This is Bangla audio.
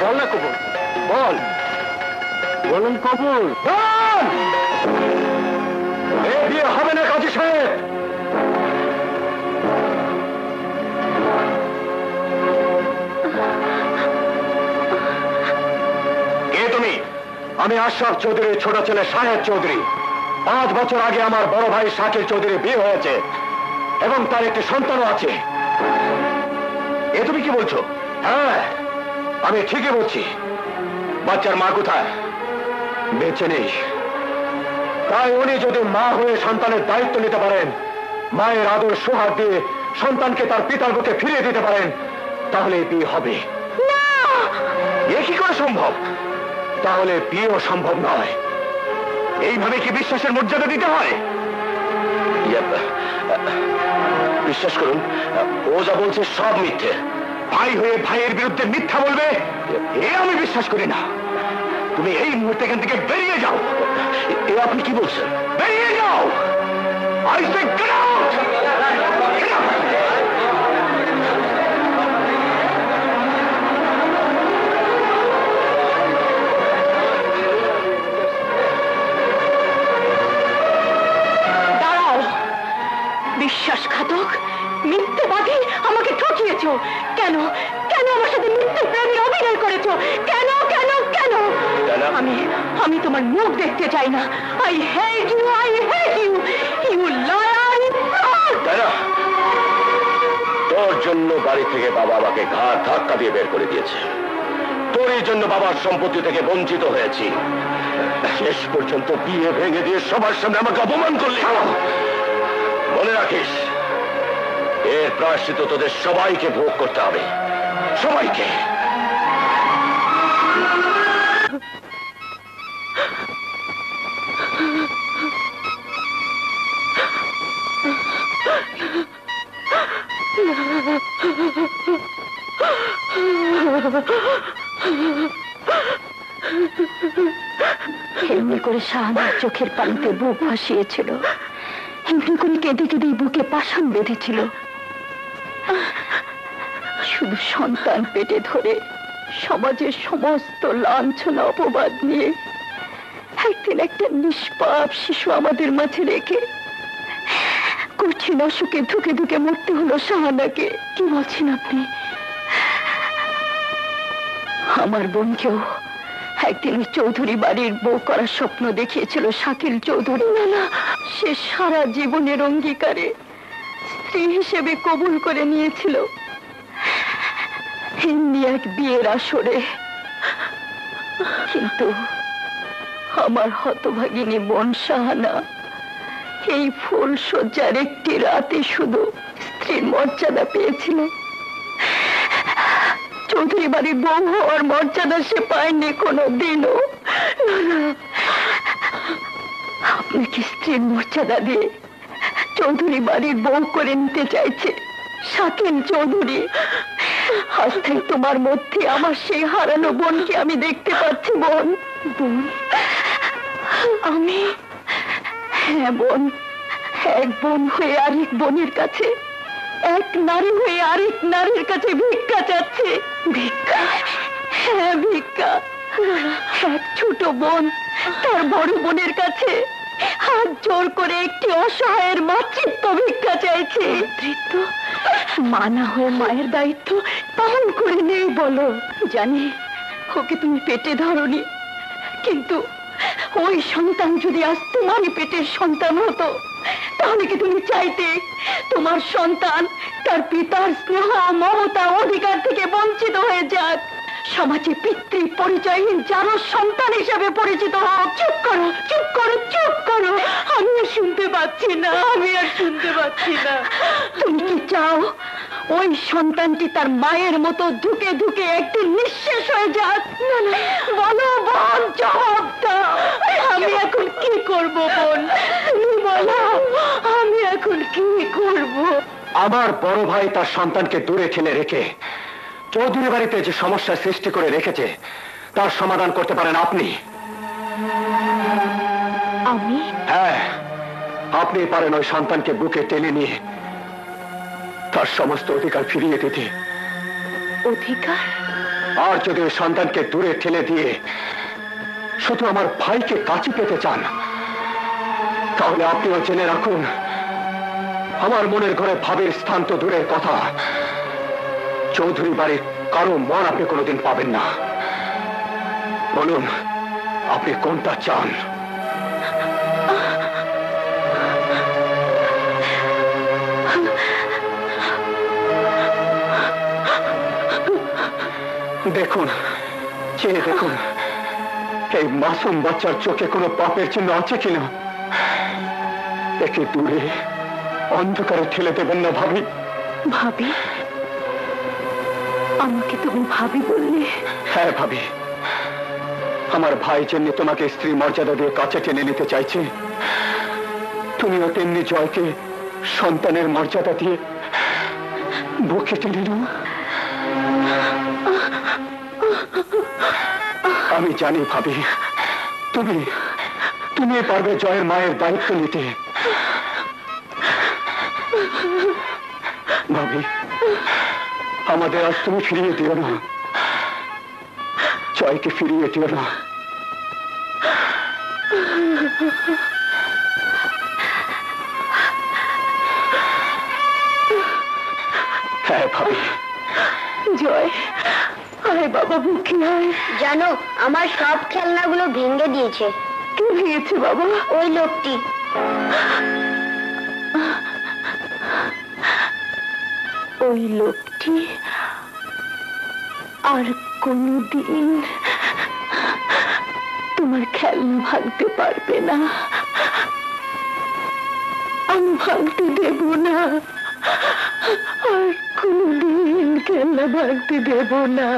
বল না কবুল, বল। বলুন কবুল, বল। এ বিয়ে হবে না কাজী সাহেব। কে তুমি? আমি আশরাফ চৌধুরীর ছোট ছেলে শাহেদ চৌধুরী। 5 বছর আগে আমার বড় ভাই শাকিল চৌধুরীর বিয়ে হয়েছে এবং তার একটি সন্তানও আছে। এ তুমি কি বলছো? হ্যাঁ, আমি ঠিকই বলছি। বাচ্চার মা কোথায়? বেঁচে নেই। তাই উনি যদি মা হয়ে সন্তানের দায়িত্ব নিতে পারেন, মায়ের আদর সোহাগ দিয়ে সন্তানকে তার পিতার বুকে ফিরিয়ে দিতে পারেন, তাহলে বিয়ে হবে। এ কি করে সম্ভব? তাহলে বিয়েও সম্ভব নয়। এইভাবে কি বিশ্বাসের মর্যাদা দিতে হয়? বিশ্বাস করুন, ও যা বলছে সব মিথ্যে। ভাই হয়ে ভাইয়ের বিরুদ্ধে মিথ্যা বলবে, এ আমি বিশ্বাস করি না। তুমি এই মুহূর্তে এখান থেকে বেরিয়ে যাও। এ আপনি কি বলছেন? বেরিয়ে যাও। I say get out! Get out! দাঁড়াও, বিশ্বাসঘাতক, মিথ্যেবাদী, আমাকে ঠকিয়েছ। কেন কেন আমার সাথে মিথ্যে প্রেমের অভিনয় করেছ? কেন কেন কেন? আমি তোমার মুখ দেখতে চাই না। I hate you, I hate you, you liar. তোর জন্য বাড়ি থেকে বাবা আমাকে ঘাড় ধাক্কা দিয়ে বের করে দিয়েছে। তোর এই জন্য বাবার সম্পত্তি থেকে বঞ্চিত হয়েছি। শেষ পর্যন্ত বিয়ে ভেঙে দিয়ে সবার সামনে আমাকে অপমান করলি। মনে রাখিস, এর প্রায়শ্চিত্ত তোদের সবাইকে ভোগ করতে হবে, সবাইকে। এমনি করে শাহানার চোখের পানিতে বুক ভাসিয়েছিল, এমনি করে কেঁদে কেঁদে বুকে পাষাণ বেঁধেছিল। শুধু সন্তান পেটে ধরে সমাজের সমস্ত লাঞ্ছনা অপবাদ নিয়ে একদিন একটা নিষ্পাপ শিশু আমাদের মাঝে রেখে কঠিন অসুখে ধুকে ধুকে মরতে হলো শাহানাকে। কি বলছেন আপনি? আমার বোনকেও একদিন চৌধুরী বাড়ির বউ করার স্বপ্ন দেখিয়েছিল শাকিল চৌধুরী। না, সে সারা জীবনের অঙ্গীকারে স্ত্রী হিসেবে কবুল করে নিয়েছিল এমনি এক বিয়ের আসরে। কিন্তু আমার হতভাগিনী বোন শাহানা এই ফুল সজ্জার একটি রাতে শুধু স্ত্রীর মর্যাদা পেয়েছিল। চৌধুরী বাড়ির বউ হওয়ার মর্যাদা সে পায়নি কোনোদিনও। আপনাকে স্ত্রীর মর্যাদা দিয়ে চৌধুরী বাড়ির বউ করে নিতে চাইছে শাকিল চৌধুরী। আজ থেকে তোমার মধ্যে আমার সেই হারানো বোনকে আমি দেখতে পাচ্ছি। বোন, বোন, আমি? হ্যাঁ বোন, এক বোন হয়ে আরেক বোনের কাছে, এক নারী হয়ে আরেক নারীর কাছে ভিক্ষা চাচ্ছে। ভিক্ষা? হ্যাঁ ভিক্ষা। এক ছোট বোন তার বড় বোনের কাছে হাত জোর করে একটি অসহায়ের মাতৃত্ব ভিক্ষা চাইছে। মাতৃত্ব? মা না হয়ে মায়ের দায়িত্ব পালন করে নেই বলো? জানি ওকে তুমি পেটে ধরনি, কিন্তু ওই সন্তান যদি আজ তোমারই পেটের সন্তান হতো, তাহলে কি তুমি চাইতে তোমার সন্তান তার পিতার স্নেহ, মমতা, অধিকার থেকে বঞ্চিত হয়ে যাক? সমাজে পিতৃ পরিচয়হীন যারও সন্তান হিসেবে পরিচিত হোক। চুপ করো, চুপ করো, চুপ করো। আমি আর শুনতে পাচ্ছি না, আমি আর শুনতে পাচ্ছি না। তুমি কি চাও ওই সন্তানটি তার মায়ের মতো ধুকে ধুকে একদিন নিঃশেষ হয়ে যাক? না না, বলো বোন, জবাব দাও। আমি এখন কি করব বোন? তুমি বলো, আমি এখন কি করব? আমার বড় ভাই তার সন্তানকে দূরে ঠেলে রেখে চৌধুরী বাড়িতে যে সমস্যা সৃষ্টি করে রেখেছে তার সমাধান করতে পারেন আপনি। আমি? হ্যাঁ, আপনি পারেন ওই সন্তানকে বুকে টেনে নিয়ে তার সমস্ত অধিকার ফিরিয়ে দিতে। অধিকার? আর যদি ওই সন্তানকে দূরে ঠেলে দিয়ে শুধু আমার ভাইকে কাছে পেতে চান, তাহলে আপনিও জেনে রাখুন, আমার মনের ঘরে ভাবের স্থান তো দূরের কথা, চৌধুরী বাড়ির কারো মন আপনি কোনোদিন পাবেন না। বলুন, আপনি কোনটা চান? দেখুন, চেয়ে দেখুন, এই মাসুম বাচ্চার চোখে কোনো পাপের চিহ্ন আছে কিনা। একে দূরে অন্ধকারে ঠেলে দেবেন না ভাবি। ভাবি? আমাকে তুমি ভাবি বললে? হ্যাঁ ভাবি, আমার ভাই যেমনি তোমাকে স্ত্রী মর্যাদা দিয়ে কাছে টেনে নিতে চাইছে, তুমিও তেমনি জয়কে সন্তানের মর্যাদা দিয়ে বুকে টেনে নাও। আমি জানি ভাবি, তুমি পারবে জয়ের মায়ের দায়িত্ব নিতে। ভাবি, আমাদের আজ তুমি ফিরিয়ে দিও না, জয়কে ফিরিয়ে দিও না। হ্যাঁ ভাবি। জয়, আয় বাবা, বুকে আয়। জানো, আমার সব খেলনাগুলো ভেঙে দিয়েছে। কে ভেঙেছে বাবা? ওই লোকটি। ওই লোকটি আর কোনদিন তোমার খেলনা ভাঙতে পারবে না। আমি ভাঙতে দেব না, আর কোনদিন খেলনা ভাঙতে দেব না।